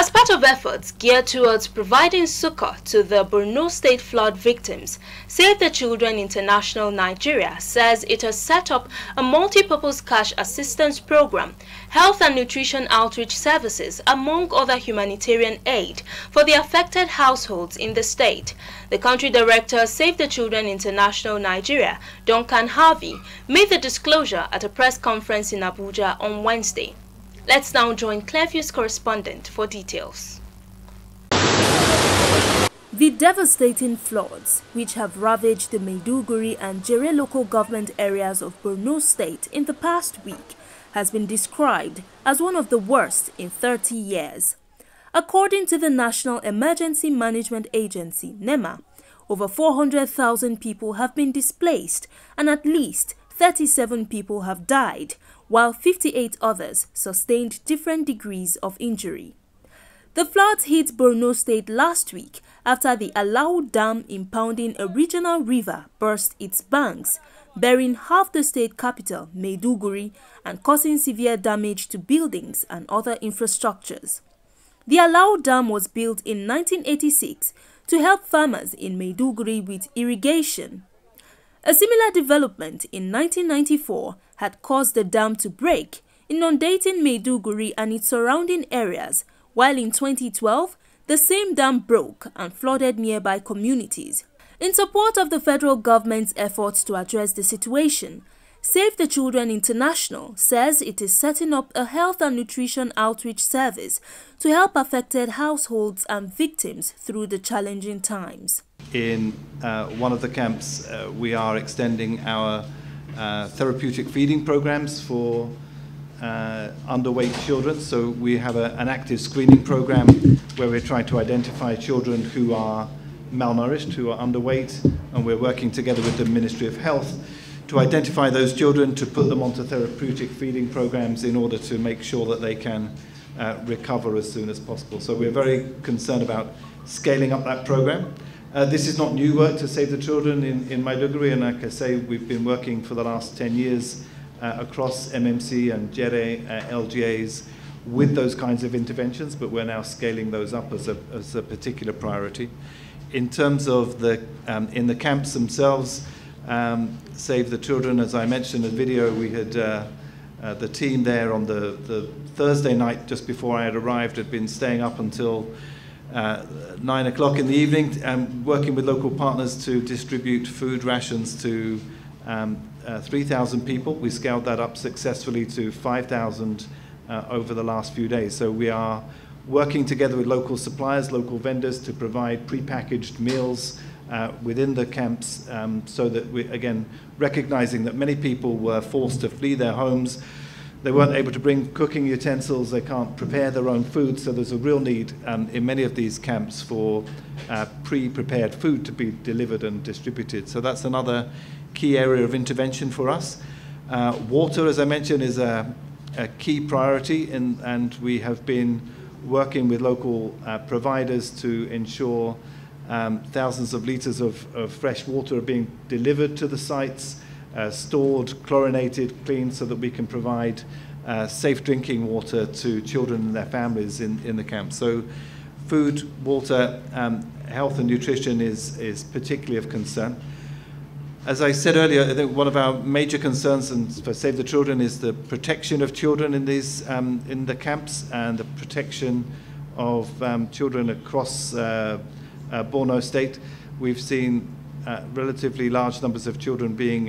As part of efforts geared towards providing succor to the Borno State flood victims, Save the Children International Nigeria says it has set up a multi-purpose cash assistance program, health and nutrition outreach services, among other humanitarian aid for the affected households in the state. The country director, Save the Children International Nigeria, Duncan Harvey, made the disclosure at a press conference in Abuja on Wednesday. Let's now join Clearview's correspondent for details. The devastating floods, which have ravaged the Maiduguri and Jere local government areas of Borno State in the past week, has been described as one of the worst in 30 years. According to the National Emergency Management Agency, NEMA, over 400,000 people have been displaced and at least 37 people have died, while 58 others sustained different degrees of injury. The floods hit Borno State last week after the Alau Dam impounding a regional river burst its banks, burying half the state capital, Maiduguri, and causing severe damage to buildings and other infrastructures. The Alau Dam was built in 1986 to help farmers in Maiduguri with irrigation. A similar development in 1994 had caused the dam to break, inundating Maiduguri and its surrounding areas, while in 2012, the same dam broke and flooded nearby communities. In support of the federal government's efforts to address the situation, Save the Children International says it is setting up a health and nutrition outreach service to help affected households and victims through the challenging times. In one of the camps, we are extending our therapeutic feeding programs for underweight children. So we have an active screening program where we're trying to identify children who are malnourished, who are underweight, and we're working together with the Ministry of Health to identify those children, to put them onto therapeutic feeding programs in order to make sure that they can recover as soon as possible. So we're very concerned about scaling up that program. This is not new work to Save the Children in Maiduguri, and like I say, we've been working for the last 10 years across MMC and Jere LGAs with those kinds of interventions, but we're now scaling those up as a particular priority. In terms of in the camps themselves, Save the Children, as I mentioned in the video, we had the team there on the Thursday night just before I had arrived had been staying up until 9 o'clock in the evening, working with local partners to distribute food rations to 3,000 people. We scaled that up successfully to 5,000 over the last few days. So we are working together with local suppliers, local vendors to provide prepackaged meals within the camps, so that we, again, recognizing that many people were forced to flee their homes. They weren't able to bring cooking utensils, they can't prepare their own food, so there's a real need in many of these camps for pre-prepared food to be delivered and distributed. So that's another key area of intervention for us. Water, as I mentioned, is a key priority, and we have been working with local providers to ensure thousands of litres of fresh water are being delivered to the sites, stored, chlorinated, cleaned, so that we can provide safe drinking water to children and their families in the camp. So food, water, health and nutrition is particularly of concern. As I said earlier, I think one of our major concerns for Save the Children is the protection of children in these in the camps, and the protection of children across Borno State. We've seen relatively large numbers of children being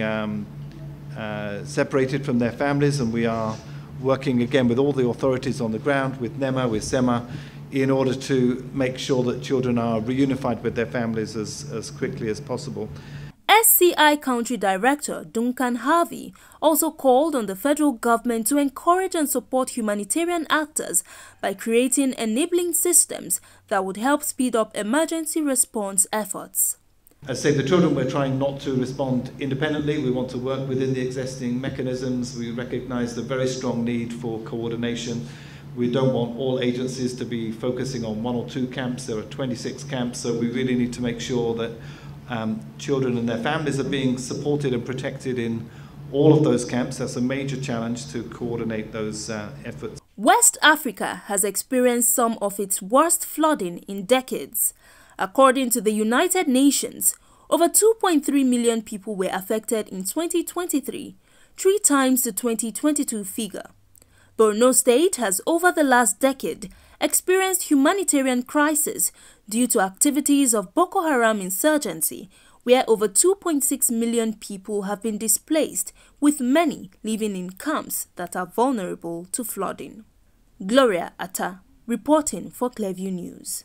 separated from their families, and we are working again with all the authorities on the ground, with NEMA, with SEMA, in order to make sure that children are reunified with their families as quickly as possible. SCI Country Director Duncan Harvey also called on the federal government to encourage and support humanitarian actors by creating enabling systems that would help speed up emergency response efforts. As Save the Children, we're trying not to respond independently. We want to work within the existing mechanisms. We recognize the very strong need for coordination. We don't want all agencies to be focusing on one or two camps. There are 26 camps, so we really need to make sure that children and their families are being supported and protected in all of those camps. That's a major challenge, to coordinate those efforts. West Africa has experienced some of its worst flooding in decades. According to the United Nations, over 2.3 million people were affected in 2023, 3 times the 2022 figure. Borno State has over the last decade experienced humanitarian crisis due to activities of Boko Haram insurgency, where over 2.6 million people have been displaced, with many living in camps that are vulnerable to flooding. Gloria Atta, reporting for Clearview News.